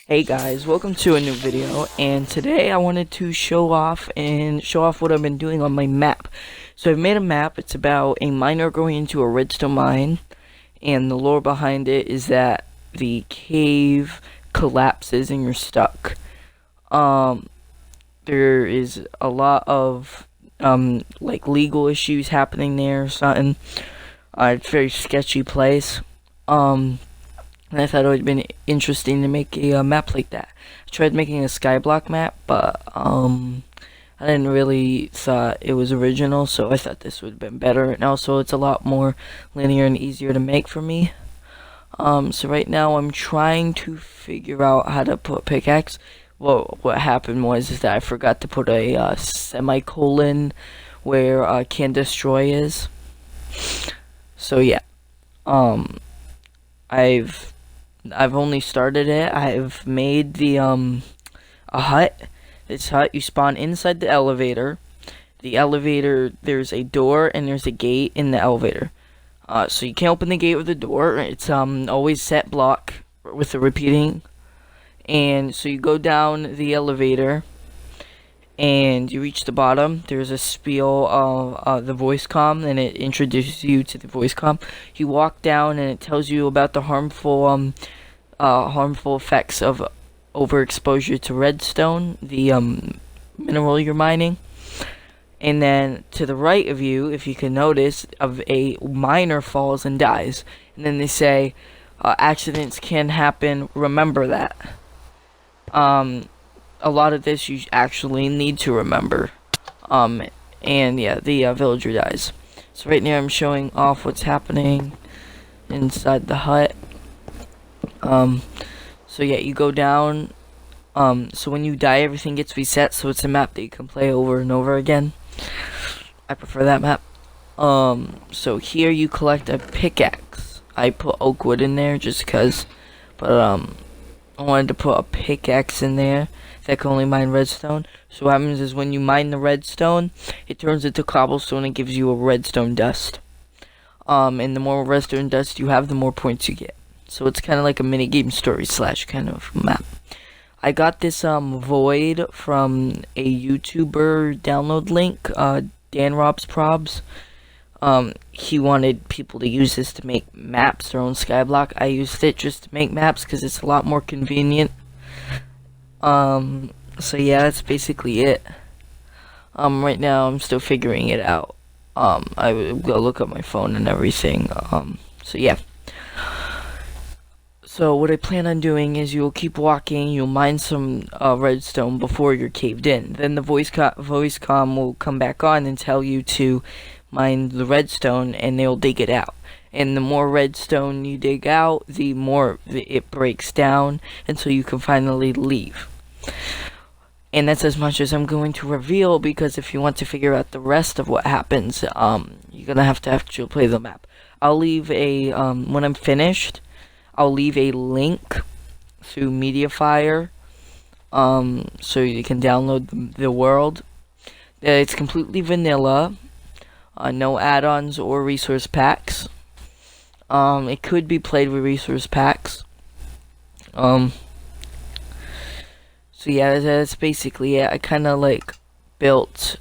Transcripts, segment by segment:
Hey guys, welcome to a new video, and today I wanted to show off what I've been doing on my map. So I've made a map. It's about a miner going into a redstone mine, and the lore behind it is that the cave collapses and you're stuck. There is a lot of like legal issues happening there or something. It's a very sketchy place. And I thought it would have been interesting to make a map like that. I tried making a skyblock map, but I didn't really thought it was original, so I thought this would have been better. And also, it's a lot more linear and easier to make for me. So right now, I'm trying to figure out how to put pickaxe. Well, what happened was that I forgot to put a semicolon where can destroy is. So yeah, I've only started it. I've made the a hut. This hut, you spawn inside the elevator. The elevator, there's a door and there's a gate in the elevator. So you can't open the gate or the door. It's always set block with the repeating. And so you go down the elevator and you reach the bottom. There's a spiel of the voice comm, and it introduces you to the voice comm. You walk down and it tells you about the harmful effects of overexposure to redstone, the mineral you're mining. And then to the right of you, if you can notice, of a miner falls and dies. And then they say, accidents can happen, remember that. A lot of this you actually need to remember. And yeah, the villager dies. So right now I'm showing off what's happening inside the hut. So yeah, you go down. So when you die, everything gets reset, so it's a map that you can play over and over again. I prefer that map. So here you collect a pickaxe. I put oak wood in there just cause, but I wanted to put a pickaxe in there that can only mine redstone. So what happens is when you mine the redstone, it turns into cobblestone and gives you a redstone dust. And the more redstone dust you have, the more points you get. So it's kind of like a mini game story slash kind of map. I got this void from a YouTuber download link, Dan Robs Probs. He wanted people to use this to make maps, their own skyblock. I used it just to make maps because it's a lot more convenient. So yeah, that's basically it. Right now I'm still figuring it out. I will go look at my phone and everything. So yeah. So what I plan on doing is you'll keep walking, you'll mine some redstone before you're caved in. Then the voice comm will come back on and tell you to mine the redstone, and they'll dig it out. And the more redstone you dig out, the more it breaks down until you can finally leave. And that's as much as I'm going to reveal, because if you want to figure out the rest of what happens, you're gonna have to actually play the map. I'll leave a when I'm finished, I'll leave a link through Mediafire, so you can download the world. It's completely vanilla, no add-ons or resource packs. It could be played with resource packs. So yeah, that's basically it. I kind of like built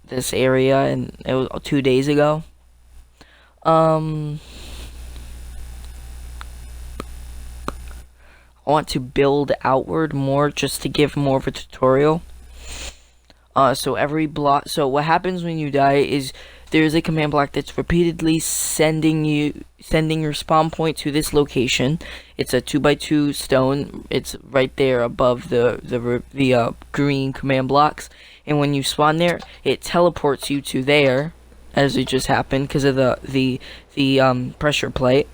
this area, and it was 2 days ago. I want to build outward more just to give more of a tutorial. So every block, so what happens when you die is there's a command block that's repeatedly sending your spawn point to this location. It's a 2x2 stone. It's right there above the green command blocks. And when you spawn there, it teleports you to there, as it just happened because of the pressure plate.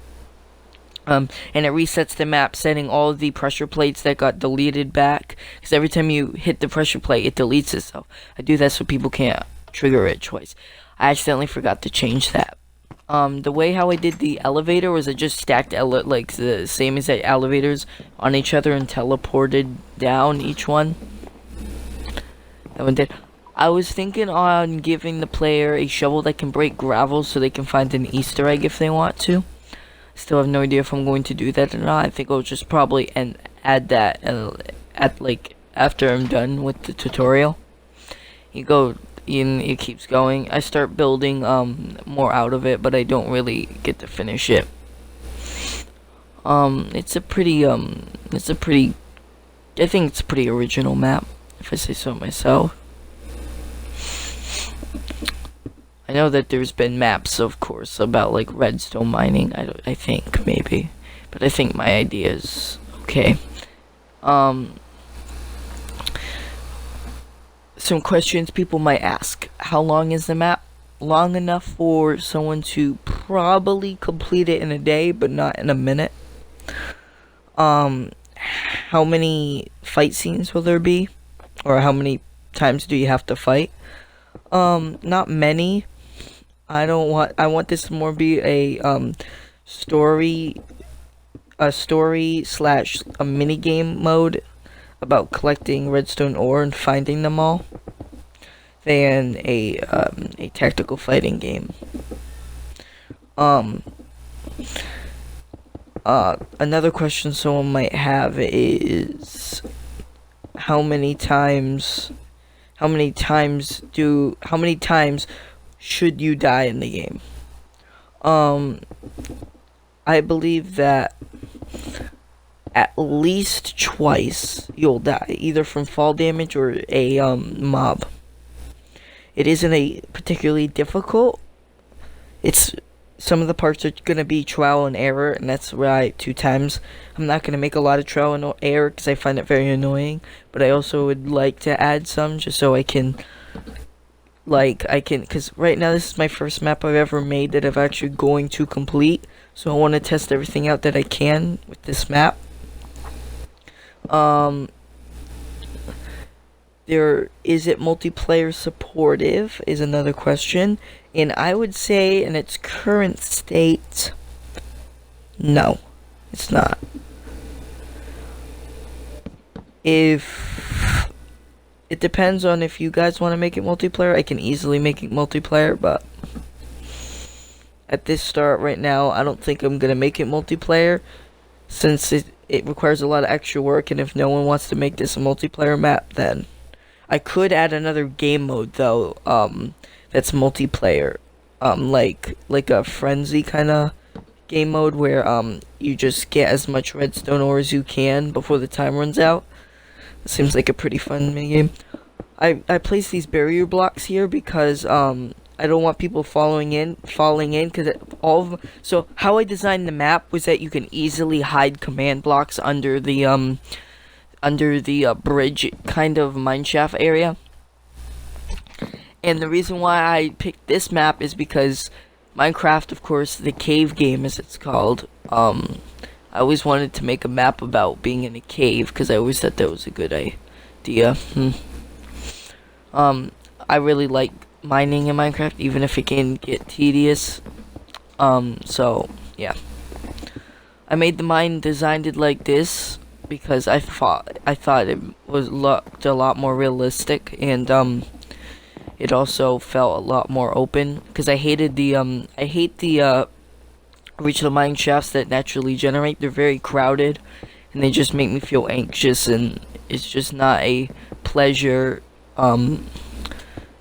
And it resets the map, setting all of the pressure plates that got deleted back. Because every time you hit the pressure plate, it deletes itself. I do that so people can't trigger it twice. I accidentally forgot to change that. The way how I did the elevator was I just stacked like the same as the elevators on each other and teleported down each one. That one did. I was thinking on giving the player a shovel that can break gravel so they can find an Easter egg if they want to. Still have no idea if I'm going to do that or not. I think I'll just probably add that at like after I'm done with the tutorial. You go in, it keeps going. I start building more out of it, but I don't really get to finish it. It's a pretty I think it's a pretty original map, if I say so myself. I know that there's been maps, of course, about like redstone mining. I think maybe, but I think my idea is okay. Some questions people might ask: how long is the map? Long enough for someone to probably complete it in a day, but not in a minute. How many fight scenes will there be, or how many times do you have to fight? Not many. I want this to more be a story slash a mini game mode about collecting redstone ore and finding them all, than a tactical fighting game. Another question someone might have is how many times should you die in the game? I believe that at least twice you'll die, either from fall damage or a mob. It isn't a particularly difficult. It's some of the parts are gonna be trial and error, and that's why 2 times. I'm not gonna make a lot of trial and error because I find it very annoying, but I also would like to add some just so I can, because right now this is my first map I've ever made that I'm actually going to complete, so I want to test everything out that I can with this map. Is it multiplayer supportive is another question, and I would say in its current state, no, it's not. If it depends on if you guys want to make it multiplayer, I can easily make it multiplayer, but at this start right now, I don't think I'm gonna make it multiplayer, since it requires a lot of extra work, and if no one wants to make this a multiplayer map, then I could add another game mode though, that's multiplayer, like a frenzy kind of game mode where you just get as much redstone ore as you can before the time runs out. It seems like a pretty fun minigame. I place these barrier blocks here because I don't want people falling in because so how I designed the map was that you can easily hide command blocks under the bridge kind of mineshaft area. And the reason why I picked this map is because Minecraft, of course, the cave game as it's called, I always wanted to make a map about being in a cave because I always thought that was a good idea. I really like mining in Minecraft, even if it can get tedious. So yeah, I made the mine, designed it like this because I thought it looked a lot more realistic, and it also felt a lot more open because I hate the regional mine shafts that naturally generate. They're very crowded and they just make me feel anxious, and it's just not a pleasure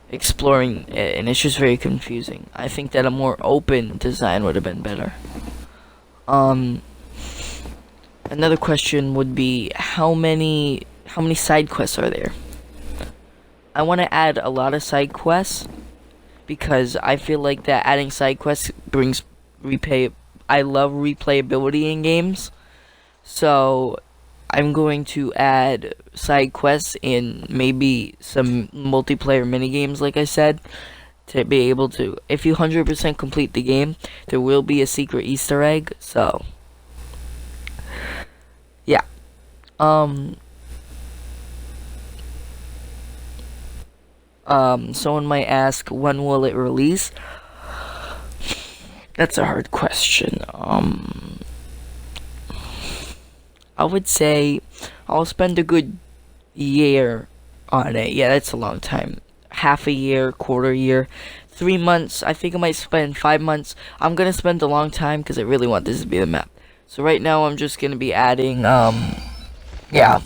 exploring it, and it's just very confusing. I think that a more open design would have been better. Another question would be how many side quests are there? I want to add a lot of side quests because I feel like that adding side quests brings I love replayability in games. So I'm going to add side quests and maybe some multiplayer minigames, like I said, to be able to, if you 100% complete the game, there will be a secret Easter egg. So yeah. Someone might ask, when will it release? That's a hard question. I would say I'll spend a good year on it. Yeah, that's a long time. Half a year, quarter year, 3 months. I think I might spend 5 months. I'm gonna spend a long time because I really want this to be the map. So right now I'm just gonna be adding yeah.